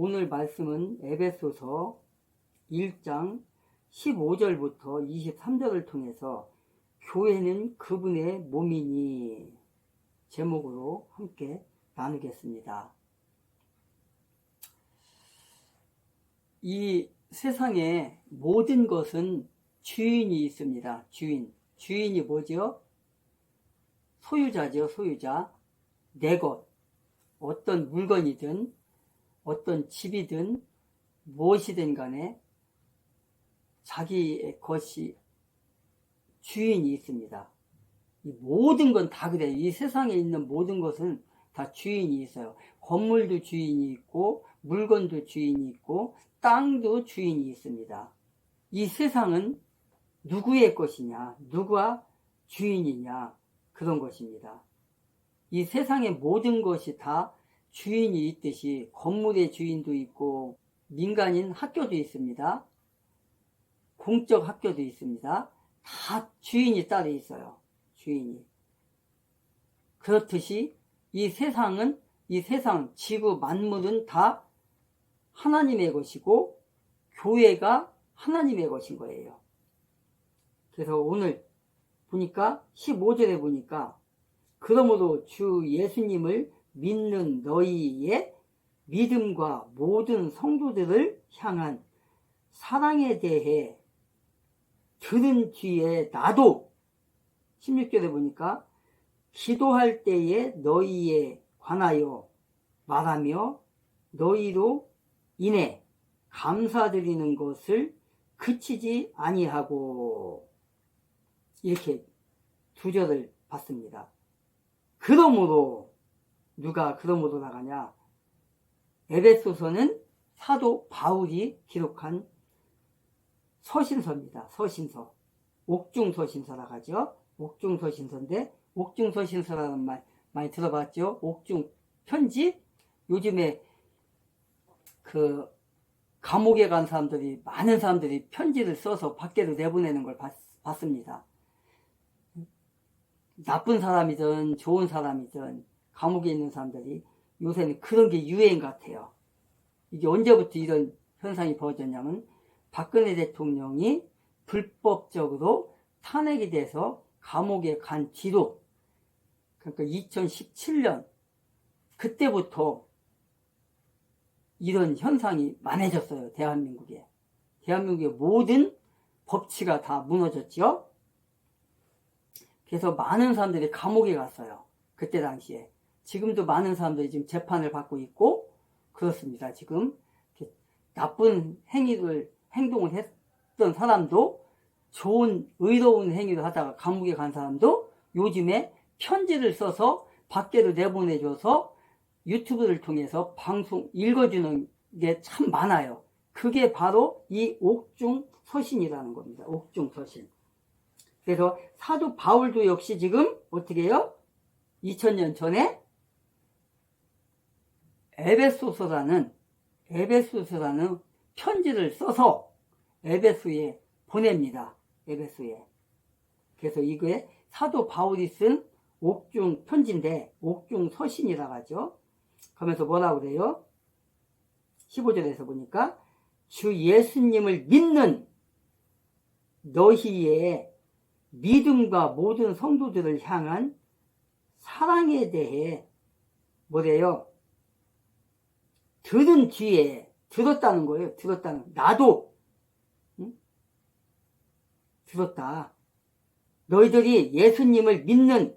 오늘 말씀은 에베소서 1장 15절부터 23절을 통해서 교회는 그분의 몸이니 제목으로 함께 나누겠습니다. 이 세상에 모든 것은 주인이 있습니다. 주인이 뭐죠? 소유자죠. 소유자. 내 것, 어떤 물건이든 어떤 집이든 무엇이든 간에 자기의 것이 주인이 있습니다. 이 모든 건 다 그래요. 이 세상에 있는 모든 것은 다 주인이 있어요. 건물도 주인이 있고 물건도 주인이 있고 땅도 주인이 있습니다. 이 세상은 누구의 것이냐, 누가 주인이냐, 그런 것입니다. 이 세상의 모든 것이 다 주인이 있듯이 건물의 주인도 있고 민간인 학교도 있습니다. 공적 학교도 있습니다. 다 주인이 따로 있어요. 주인이. 그렇듯이 이 세상, 지구 만물은 다 하나님의 것이고 교회가 하나님의 것인 거예요. 그래서 오늘 보니까 15절에 보니까 그러므로 주 예수님을 믿는 너희의 믿음과 모든 성도들을 향한 사랑에 대해 들은 뒤에 나도 16절에 보니까 기도할 때에 너희에 관하여 말하며 너희로 인해 감사드리는 것을 그치지 아니하고 이렇게 두 절을 봤습니다. 그러므로 누가 그러므로 나가냐? 에베소서는 사도 바울이 기록한 서신서입니다. 서신서. 옥중서신서라고 하죠. 옥중서신서인데 옥중서신서라는 말 많이 들어봤죠? 옥중편지? 요즘에 그 감옥에 간 사람들이, 많은 사람들이 편지를 써서 밖으로 내보내는 걸 봤습니다. 나쁜 사람이든 좋은 사람이든 감옥에 있는 사람들이 요새는 그런 게 유행 같아요. 이게 언제부터 이런 현상이 벌어졌냐면 박근혜 대통령이 불법적으로 탄핵이 돼서 감옥에 간 뒤로, 그러니까 2017년 그때부터 이런 현상이 많아졌어요. 대한민국의 모든 법치가 다 무너졌죠. 그래서 많은 사람들이 감옥에 갔어요. 그때 당시에. 지금도 많은 사람들이 지금 재판을 받고 있고 그렇습니다. 지금 나쁜 행동을 했던 사람도, 좋은 의로운 행위를 하다가 감옥에 간 사람도 요즘에 편지를 써서 밖으로 내보내줘서 유튜브를 통해서 방송 읽어주는 게 참 많아요. 그게 바로 이 옥중서신이라는 겁니다. 옥중서신. 그래서 사도 바울도 역시 지금 어떻게 해요? 2000년 전에 에베소서라는 편지를 써서 에베소에 보냅니다. 에베소에. 그래서 이게 사도 바울이 쓴 옥중 편지인데 옥중 서신이라고 하죠. 그러면서 뭐라고 그래요? 15절에서 보니까 주 예수님을 믿는 너희의 믿음과 모든 성도들을 향한 사랑에 대해 뭐래요? 들은 뒤에, 들었다는 거예요. 나도 들었다. 너희들이 예수님을 믿는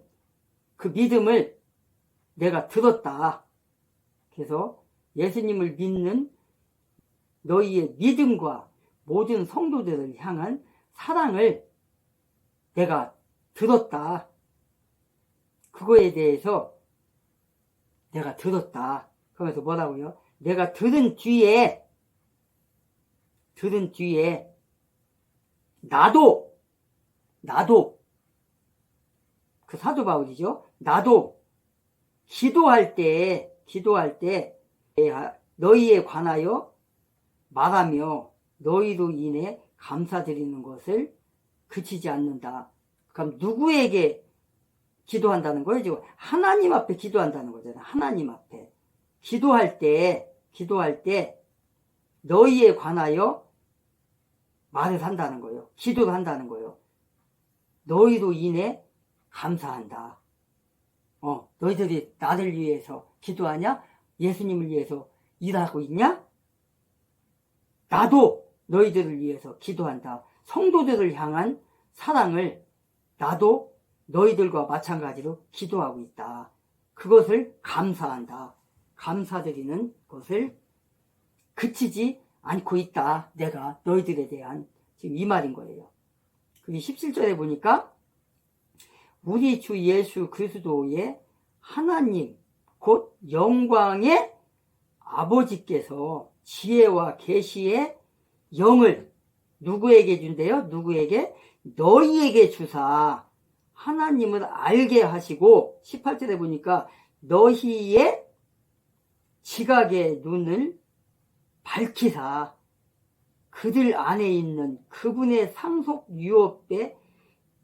그 믿음을 내가 들었다. 그래서 예수님을 믿는 너희의 믿음과 모든 성도들을 향한 사랑을 내가 들었다. 그거에 대해서 내가 들었다. 그러면서 뭐라고요? 내가 들은 뒤에 나도 그 사도 바울이죠. 나도 기도할 때 너희에 관하여 말하며 너희로 인해 감사드리는 것을 그치지 않는다. 그럼 누구에게 기도한다는 거예요? 지금 하나님 앞에 기도한다는 거잖아요. 하나님 앞에 기도할 때 기도할 때 너희에 관하여 말을 한다는 거예요. 기도를 한다는 거예요. 너희도 인해 감사한다. 너희들이 나를 위해서 기도하냐? 예수님을 위해서 일하고 있냐? 나도 너희들을 위해서 기도한다. 성도들을 향한 사랑을 나도 너희들과 마찬가지로 기도하고 있다. 그것을 감사한다. 감사드리는 것을 그치지 않고 있다. 내가 너희들에 대한 지금 이 말인 거예요. 그게 17절에 보니까 우리 주 예수 그리스도의 하나님 곧 영광의 아버지께서 지혜와 계시의 영을 누구에게 준대요? 누구에게? 너희에게 주사 하나님을 알게 하시고 18절에 보니까 너희의 지각의 눈을 밝히사 그들 안에 있는 그분의 상속 유업의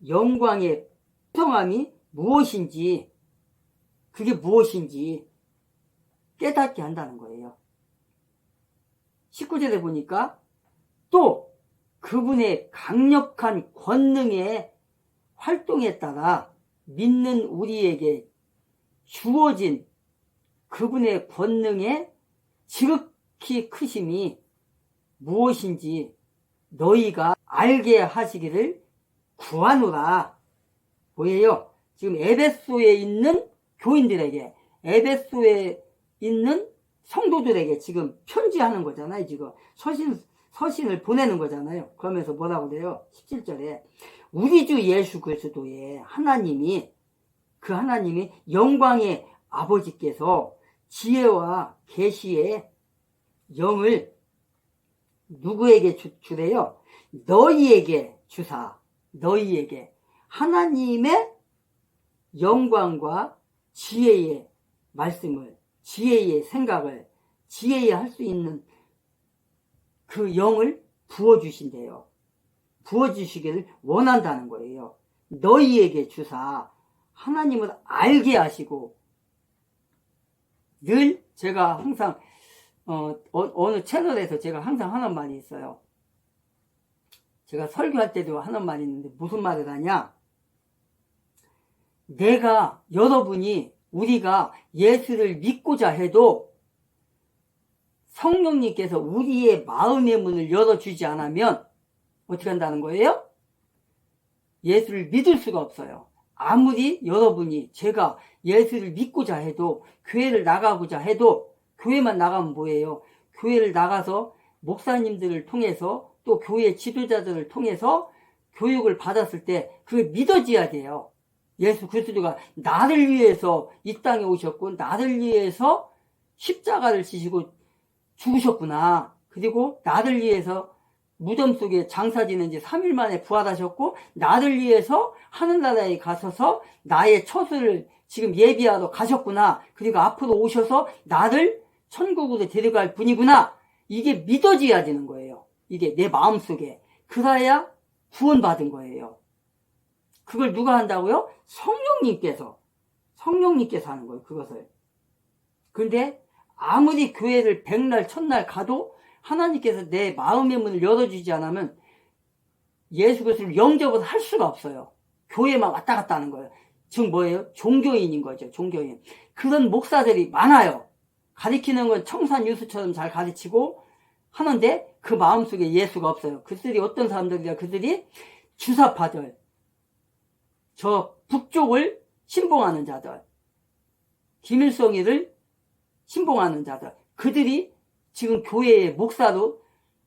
영광의 풍성함이 무엇인지 그게 무엇인지 깨닫게 한다는 거예요. 19절에 보니까 또 그분의 강력한 권능의 활동에 따라 믿는 우리에게 주어진 그분의 권능의 지극히 크심이 무엇인지 너희가 알게 하시기를 구하노라. 뭐예요? 지금 에베소에 있는 교인들에게, 에베소에 있는 성도들에게 지금 편지하는 거잖아요. 지금 서신을 보내는 거잖아요. 그러면서 뭐라고 그래요? 17절에 우리 주 예수 그리스도의 하나님이 그 하나님이 영광의 아버지께서 지혜와 계시의 영을 누구에게 주래요? 너희에게 주사. 너희에게 하나님의 영광과 지혜의 말씀을, 지혜의 생각을, 지혜에 할 수 있는 그 영을 부어주신대요. 부어주시기를 원한다는 거예요. 너희에게 주사 하나님을 알게 하시고 늘 제가 항상 어느 채널에서 제가 항상 하는 말이 있어요. 제가 설교할 때도 하는 말이 있는데 무슨 말을 하냐? 여러분이 우리가 예수를 믿고자 해도 성령님께서 우리의 마음의 문을 열어주지 않으면 어떻게 한다는 거예요? 예수를 믿을 수가 없어요. 아무리 여러분이 제가 예수를 믿고자 해도 교회를 나가고자 해도 교회만 나가면 뭐예요? 교회를 나가서 목사님들을 통해서 또 교회 지도자들을 통해서 교육을 받았을 때 그게 믿어져야 돼요. 예수 그리스도가 나를 위해서 이 땅에 오셨고 나를 위해서 십자가를 지시고 죽으셨구나. 그리고 나를 위해서 무덤 속에 장사 지는 지 3일 만에 부활하셨고 나를 위해서 하늘나라에 가셔서 나의 처소를 지금 예비하러 가셨구나. 그리고 앞으로 오셔서 나를 천국으로 데려갈 분이구나. 이게 믿어져야 되는 거예요. 이게 내 마음속에. 그래야 구원받은 거예요. 그걸 누가 한다고요? 성령님께서 하는 거예요. 그것을. 근데 아무리 교회를 백날 첫날 가도 하나님께서 내 마음의 문을 열어주지 않으면 예수 그리스도를 영접을 할 수가 없어요. 교회만 왔다 갔다 하는 거예요. 즉 뭐예요? 종교인인 거죠. 종교인. 그런 목사들이 많아요. 가르치는 건 청산유수처럼 잘 가르치고 하는데 그 마음속에 예수가 없어요. 그들이 어떤 사람들이냐? 그들이 주사파들, 저 북쪽을 신봉하는 자들, 김일성이를 신봉하는 자들, 그들이 지금 교회의 목사도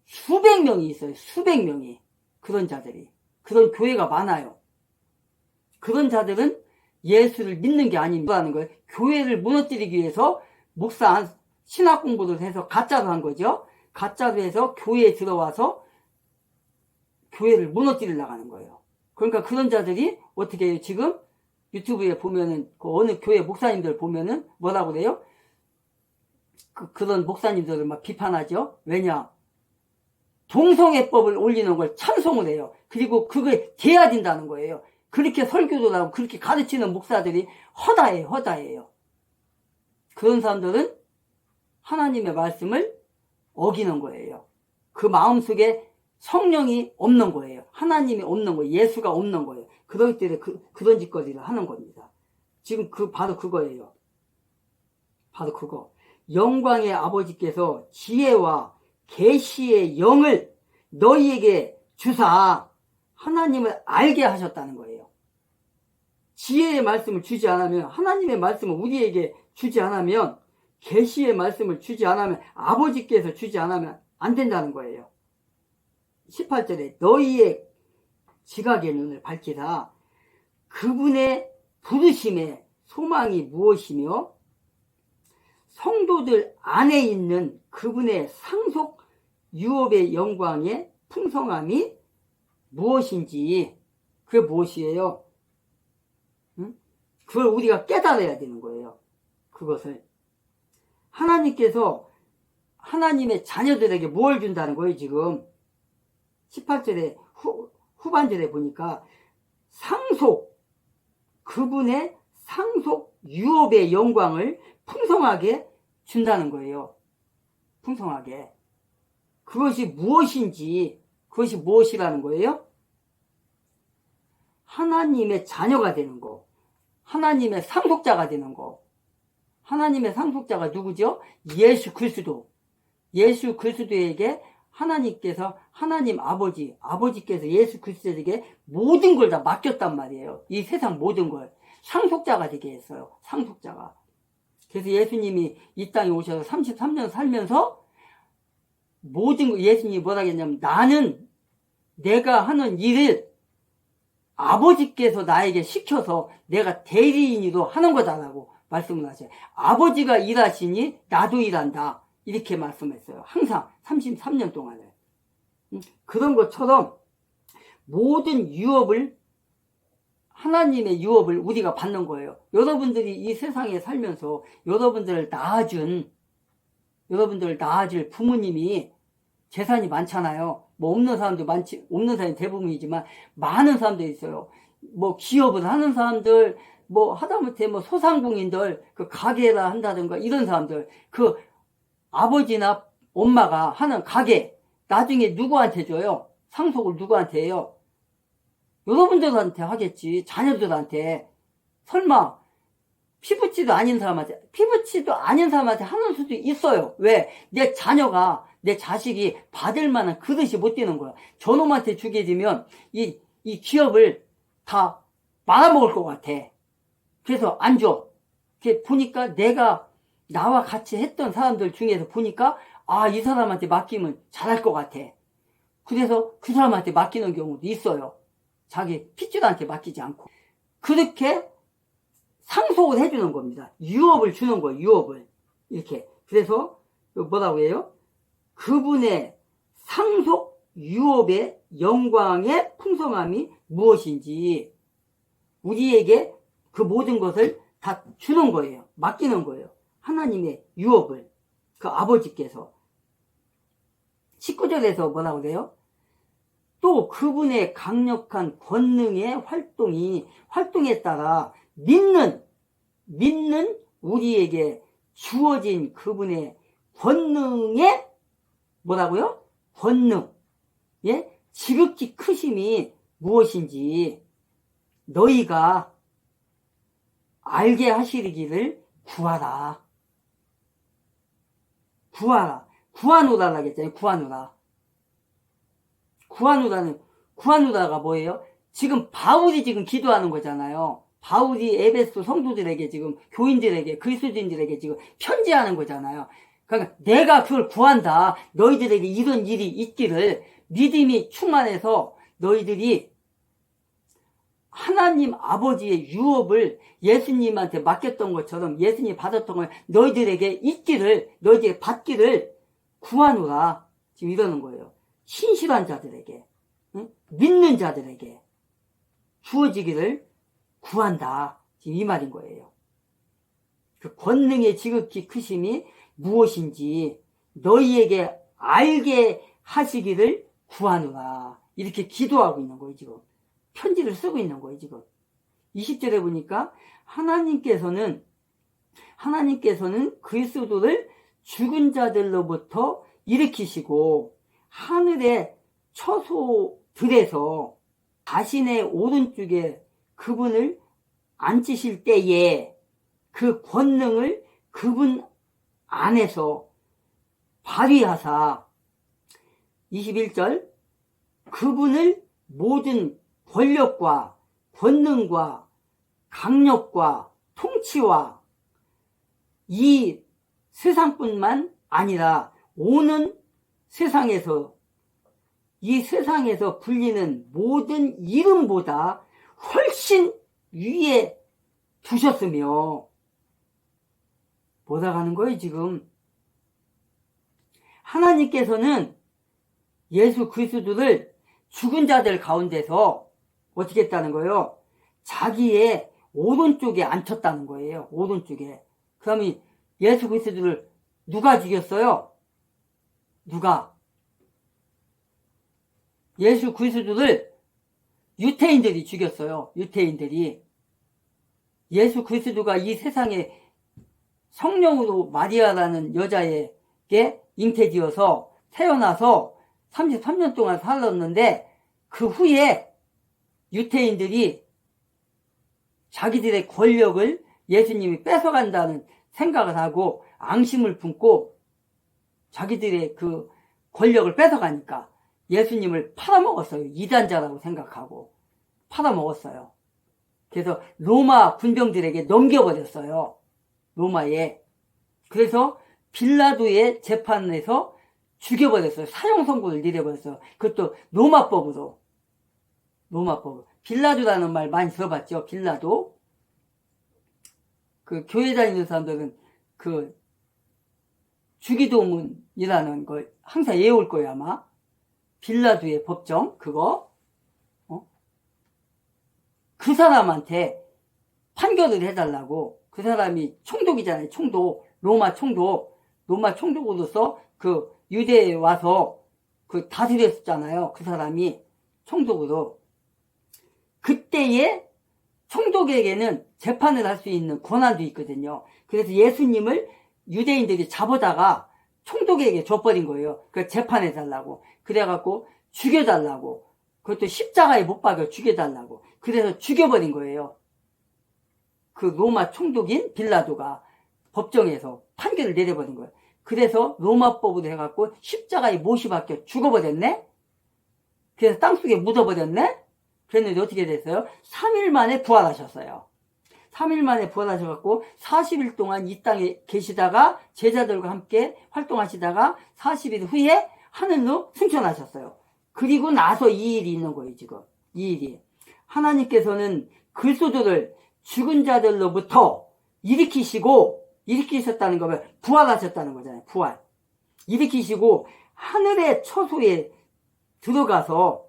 수백 명이 있어요. 수백 명이. 그런 자들이. 그런 교회가 많아요. 그런 자들은 예수를 믿는 게 아니라는 거예요. 교회를 무너뜨리기 위해서 신학 공부를 해서 가짜로 한 거죠. 가짜로 해서 교회에 들어와서 교회를 무너뜨리려고 하는 거예요. 그러니까 그런 자들이 어떻게 해요? 지금 유튜브에 보면은 그 어느 교회 목사님들 보면은 뭐라고 그래요? 그런 목사님들을 막 비판하죠. 왜냐? 동성애법을 올리는 걸 찬송을 해요. 그리고 그게 돼야 된다는 거예요. 그렇게 설교도 하고 그렇게 가르치는 목사들이 허다해요. 그런 사람들은 하나님의 말씀을 어기는 거예요. 그 마음속에 성령이 없는 거예요. 하나님이 없는 거예요. 예수가 없는 거예요. 그럴 때 그런 짓거리를 하는 겁니다. 지금 바로 그거예요. 바로 그거. 영광의 아버지께서 지혜와 계시의 영을 너희에게 주사 하나님을 알게 하셨다는 거예요. 지혜의 말씀을 주지 않으면, 하나님의 말씀을 우리에게 주지 않으면, 계시의 말씀을 주지 않으면, 아버지께서 주지 않으면 안 된다는 거예요. 18절에 너희의 지각의 눈을 밝히라. 그분의 부르심의 소망이 무엇이며 성도들 안에 있는 그분의 상속 유업의 영광의 풍성함이 무엇인지, 그게 무엇이에요? 그걸 우리가 깨달아야 되는 거예요. 그것을 하나님께서 하나님의 자녀들에게 뭘 준다는 거예요. 지금 18절에 후반절에 보니까 그분의 상속 유업의 영광을 풍성하게 준다는 거예요. 풍성하게. 그것이 무엇인지, 그것이 무엇이라는 거예요? 하나님의 자녀가 되는 거, 하나님의 상속자가 되는 거. 하나님의 상속자가 누구죠? 예수 그리스도. 예수 그리스도에게 하나님께서, 하나님 아버지께서 예수 그리스도에게 모든 걸 다 맡겼단 말이에요. 이 세상 모든 걸. 상속자가 되게 했어요. 상속자가. 그래서 예수님이 이 땅에 오셔서 33년 살면서 모든 거, 예수님이 뭐라 했냐면, 나는 내가 하는 일을 아버지께서 나에게 시켜서 내가 대리인으로 하는 거다라고 말씀을 하세요. 아버지가 일하시니 나도 일한다. 이렇게 말씀했어요. 항상 33년 동안에. 그런 것처럼 모든 유업을, 하나님의 유업을 우리가 받는 거예요. 여러분들이 이 세상에 살면서 여러분들을 낳아줄 부모님이 재산이 많잖아요. 뭐 없는 사람도 많지, 없는 사람이 대부분이지만 많은 사람들이 있어요. 뭐 기업을 하는 사람들, 뭐 하다못해 뭐 소상공인들, 그 가게라 한다든가 이런 사람들, 그 아버지나 엄마가 하는 가게 나중에 누구한테 줘요? 상속을 누구한테 해요? 여러분들한테 하겠지. 자녀들한테. 설마 피부치도 아닌 사람한테 하는 수도 있어요. 왜? 내 자녀가, 내 자식이 받을 만한 그릇이 못 되는 거야. 저놈한테 주게 되면 이 기업을 다 말아먹을 것 같아. 그래서 안 줘. 보니까 내가 나와 같이 했던 사람들 중에서 보니까 이 사람한테 맡기면 잘할 것 같아. 그래서 그 사람한테 맡기는 경우도 있어요. 자기 핏줄한테 맡기지 않고. 그렇게 상속을 해주는 겁니다. 유업을 주는 거예요. 유업을. 이렇게. 그래서 뭐라고 해요? 그분의 상속 유업의 영광의 풍성함이 무엇인지 우리에게 그 모든 것을 다 주는 거예요. 맡기는 거예요. 하나님의 유업을. 그 아버지께서. 19절에서 뭐라고 그래요? 또 그분의 강력한 권능의 활동에 따라 믿는 우리에게 주어진 그분의 권능의 뭐라고요? 권능. 예? 지극히 크심이 무엇인지 너희가 알게 하시기를 구하라. 구하노라라 했잖아요. 구하노라가 뭐예요? 지금 바울이 지금 기도하는 거잖아요. 바울이 에베소 성도들에게 지금 교인들에게 그리스도인들에게 지금 편지하는 거잖아요. 그러니까 내가 그걸 구한다. 너희들에게 이런 일이 있기를 믿음이 충만해서 너희들이 하나님 아버지의 유업을 예수님한테 맡겼던 것처럼 예수님이 받았던 걸 너희들에게 너희들에게 받기를 구하노라. 지금 이러는 거예요. 신실한 자들에게, 믿는 자들에게 주어지기를 구한다. 지금 이 말인 거예요. 그 권능의 지극히 크심이 무엇인지 너희에게 알게 하시기를 구하노라. 이렇게 기도하고 있는 거예요, 지금. 편지를 쓰고 있는 거예요, 지금. 20절에 보니까 하나님께서는 그리스도를 죽은 자들로부터 일으키시고 하늘의 처소들에서 자신의 오른쪽에 그분을 앉히실 때에 그 권능을 그분 안에서 발휘하사 21절 그분을 모든 권력과 권능과 강력과 통치와 이 세상뿐만 아니라 오는 세상에서 이 세상에서 불리는 모든 이름보다 훨씬 위에 두셨으며 뭐다 가는 거예요 지금. 하나님께서는 예수 그리스도를 죽은 자들 가운데서 어떻게 했다는 거예요? 자기의 오른쪽에 앉혔다는 거예요. 오른쪽에. 그러면 예수 그리스도를 누가 죽였어요? 누가? 예수 그리스도를 유태인들이 죽였어요. 유태인들이. 예수 그리스도가 이 세상에 성령으로 마리아라는 여자에게 잉태되어서 태어나서 33년 동안 살았는데 그 후에 유태인들이 자기들의 권력을 예수님이 뺏어간다는 생각을 하고 앙심을 품고 자기들의 그 권력을 뺏어가니까 예수님을 팔아먹었어요. 이단자라고 생각하고 팔아먹었어요. 그래서 로마 군병들에게 넘겨버렸어요. 로마에. 그래서 빌라도의 재판에서 죽여버렸어요. 사형 선고를 내려버렸어요. 그것도 로마법으로. 로마법. 빌라도라는 말 많이 들어봤죠? 빌라도. 그 교회 다니는 사람들은 그 주기도문이라는 걸 항상 외울 거예요, 아마. 빌라도의 법정, 그거. 그 사람한테 판결을 해달라고. 그 사람이 총독이잖아요, 총독. 로마 총독. 로마 총독으로서 그 유대에 와서 그 다스렸잖아요. 그 사람이 총독으로. 그때에 총독에게는 재판을 할 수 있는 권한도 있거든요. 그래서 예수님을 유대인들이 잡아다가 총독에게 줘버린 거예요. 그 재판해달라고. 그래갖고 죽여달라고. 그것도 십자가에 못 박여 죽여달라고. 그래서 죽여버린 거예요. 그 로마 총독인 빌라도가 법정에서 판결을 내려버린 거예요. 그래서 로마법으로 해갖고 십자가에 못이 박혀 죽어버렸네? 그래서 땅속에 묻어버렸네? 그랬는데 어떻게 됐어요? 3일 만에 부활하셨어요. 3일 만에 부활하셔갖고 40일 동안 이 땅에 계시다가 제자들과 함께 활동하시다가 40일 후에 하늘로 승천하셨어요. 그리고 나서 이 일이 있는 거예요, 지금. 이 일이. 하나님께서는 그리스도를 죽은 자들로부터 일으키셨다는 거면 부활하셨다는 거잖아요. 부활. 일으키시고 하늘의 처소에 들어가서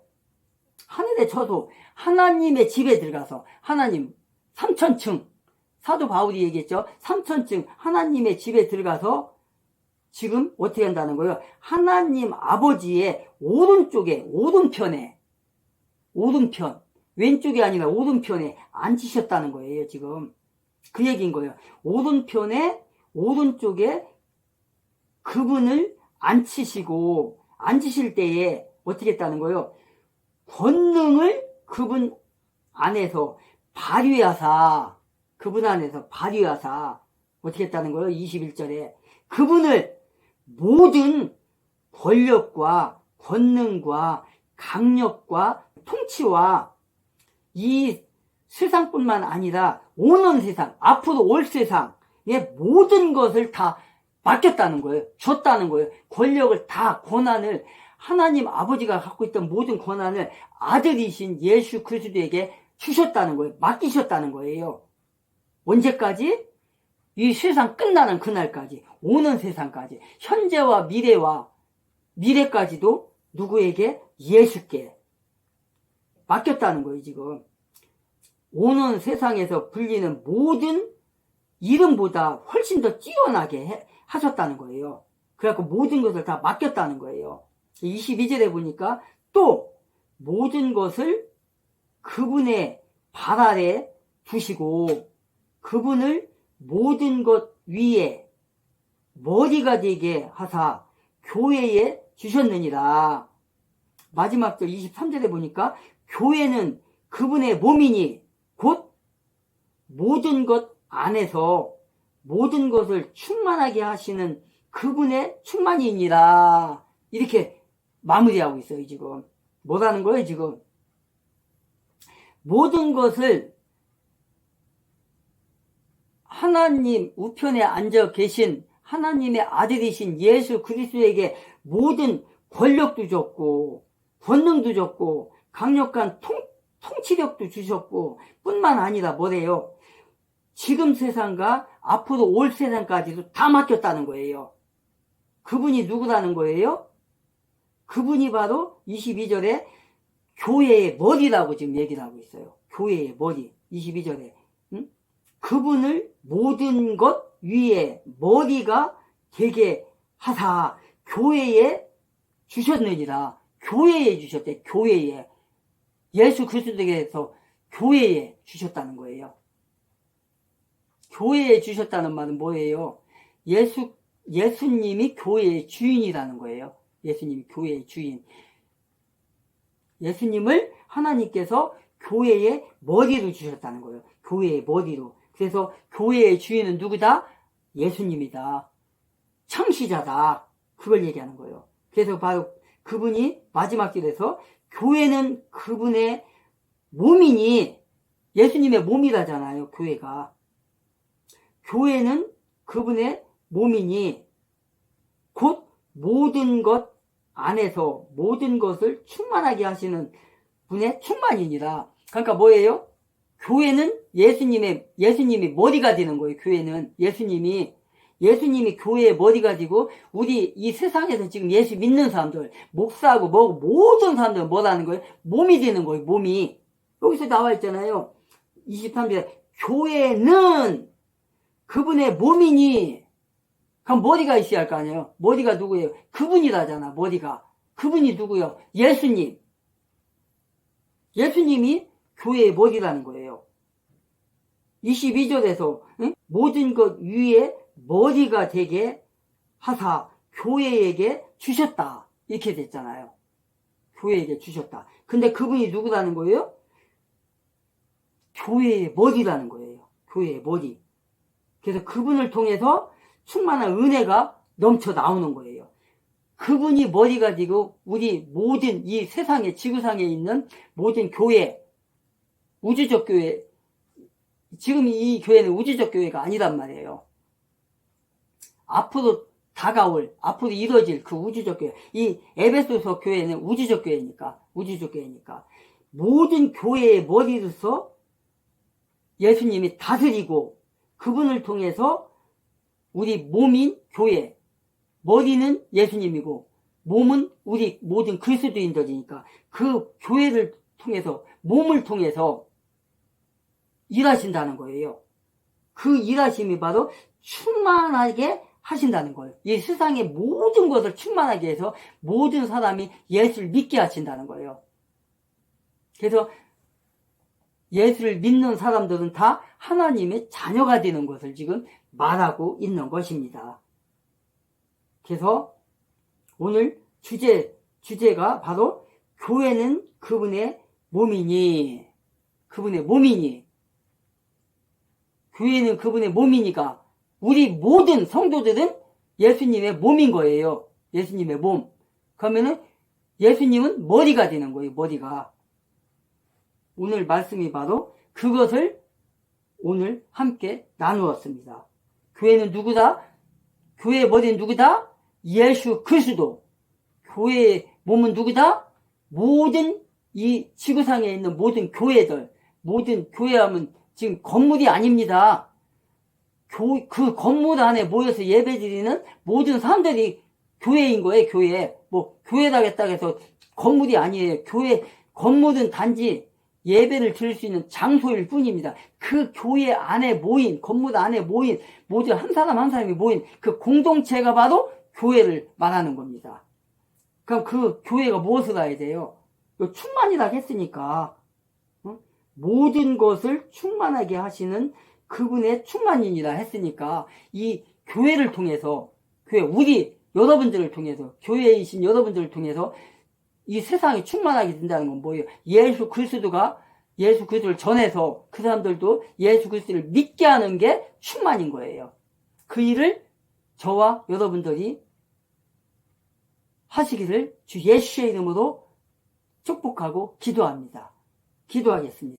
하늘의 처소, 하나님의 집에 들어가서 하나님 3천층, 사도 바울이 얘기했죠. 3천층 하나님의 집에 들어가서 지금 어떻게 한다는 거예요? 하나님 아버지의 오른쪽에, 오른편, 왼쪽이 아니라 오른편에 앉으셨다는 거예요, 지금. 그 얘기인 거예요. 오른쪽에 그분을 앉히실 때에 어떻게 했다는 거예요? 권능을 그분 안에서 발휘하사, 어떻게 했다는 거예요? 21절에. 그분을 모든 권력과 권능과 강력과 통치와 이 세상뿐만 아니라 오는 세상, 앞으로 올 세상의 모든 것을 다 맡겼다는 거예요. 줬다는 거예요. 권력을 다, 권한을, 하나님 아버지가 갖고 있던 모든 권한을 아들이신 예수 그리스도에게 주셨다는 거예요. 맡기셨다는 거예요. 언제까지? 이 세상 끝나는 그날까지, 오는 세상까지, 현재와 미래까지도 누구에게? 예수께 맡겼다는 거예요, 지금. 오는 세상에서 불리는 모든 이름보다 훨씬 더 뛰어나게 하셨다는 거예요. 그래갖고 모든 것을 다 맡겼다는 거예요. 22절에 보니까 또 모든 것을 그분의 발 아래 두시고 그분을 모든 것 위에 머리가 되게 하사 교회에 주셨느니라. 마지막 절 23절에 보니까 교회는 그분의 몸이니 곧 모든 것 안에서 모든 것을 충만하게 하시는 그분의 충만이니라. 이렇게 마무리하고 있어요. 지금 뭐라는 거예요? 지금 모든 것을 하나님 우편에 앉아 계신 하나님의 아들이신 예수 그리스도에게 모든 권력도 줬고 권능도 줬고 강력한 통치력도 주셨고 뿐만 아니라 뭐래요? 지금 세상과 앞으로 올 세상까지도 다 맡겼다는 거예요. 그분이 누구라는 거예요? 그분이 바로 22절에 교회의 머리라고 지금 얘기를 하고 있어요. 교회의 머리. 22절에 그분을 모든 것 위에 머리가 되게 하사 교회에 주셨느니라. 교회에 주셨대. 교회에. 예수 그리스도에게서 교회에 주셨다는 거예요. 교회에 주셨다는 말은 뭐예요? 예수님이 교회의 주인이라는 거예요. 예수님이 교회의 주인. 예수님을 하나님께서 교회의 머리로 주셨다는 거예요. 교회의 머리로. 그래서 교회의 주인은 누구다? 예수님이다. 창시자다. 그걸 얘기하는 거예요. 그래서 바로 그분이 마지막 절에서 교회는 그분의 몸이니 예수님의 몸이라잖아요. 교회가. 교회는 그분의 몸이니 곧 모든 것 안에서 모든 것을 충만하게 하시는 분의 충만이니라. 그러니까 뭐예요? 교회는 예수님이 머리가 되는 거예요. 교회는 예수님이 교회의 머리가 되고 우리 이 세상에서 지금 예수 믿는 사람들 목사하고 뭐고 모든 사람들은 뭐라는 거예요? 몸이 되는 거예요. 몸이. 여기서 나와 있잖아요. 23절에 교회는 그분의 몸이니 그럼 머리가 있어야 할 거 아니에요. 머리가 누구예요? 그분이라잖아. 머리가. 그분이 누구예요? 예수님. 예수님이 교회의 머리라는 거예요. 22절에서 모든 것 위에 머리가 되게 하사 교회에게 주셨다. 이렇게 됐잖아요. 교회에게 주셨다. 근데 그분이 누구라는 거예요? 교회의 머리라는 거예요. 교회의 머리. 그래서 그분을 통해서 충만한 은혜가 넘쳐 나오는 거예요. 그분이 머리가 되고 우리 모든 이 세상에 지구상에 있는 모든 교회, 우주적 교회, 지금 이 교회는 우주적 교회가 아니란 말이에요. 앞으로 다가올, 앞으로 이루어질 그 우주적 교회, 이 에베소서 교회는 우주적 교회니까 모든 교회의 머리로서 예수님이 다스리고 그분을 통해서 우리 몸인 교회, 머리는 예수님이고 몸은 우리 모든 그리스도인들이니까 그 교회를 통해서 몸을 통해서 일하신다는 거예요. 그 일하심이 바로 충만하게 하신다는 거예요. 이 세상의 모든 것을 충만하게 해서 모든 사람이 예수를 믿게 하신다는 거예요. 그래서 예수를 믿는 사람들은 다 하나님의 자녀가 되는 것을 지금 말하고 있는 것입니다. 그래서 오늘 주제가 바로 교회는 그분의 몸이니 교회는 그분의 몸이니까 우리 모든 성도들은 예수님의 몸인 거예요. 예수님의 몸. 그러면은 예수님은 머리가 되는 거예요. 머리가. 오늘 말씀이 바로 그것을 오늘 함께 나누었습니다. 교회는 누구다? 교회의 머리는 누구다? 예수 그리스도. 교회의 몸은 누구다? 모든 이 지구상에 있는 모든 교회들, 모든 교회하면 지금 건물이 아닙니다. 그 건물 안에 모여서 예배드리는 모든 사람들이 교회인 거예요. 교회. 뭐 교회라고 했다고 해서 건물이 아니에요. 교회 건물은 단지 예배를 드릴 수 있는 장소일 뿐입니다. 그 교회 안에 모인, 건물 안에 모인 모든 한 사람 한 사람이 모인 그 공동체가 바로 교회를 말하는 겁니다. 그럼 그 교회가 무엇을 해야 돼요? 충만이라고 했으니까 모든 것을 충만하게 하시는 그분의 충만이니라 했으니까 이 교회를 통해서 교회, 우리 여러분들을 통해서, 교회이신 여러분들을 통해서 이 세상이 충만하게 된다는 건 뭐예요? 예수 그리스도를 전해서 그 사람들도 예수 그리스도를 믿게 하는 게 충만인 거예요. 그 일을 저와 여러분들이 하시기를 주 예수의 이름으로 축복하고 기도합니다. 기도하겠습니다.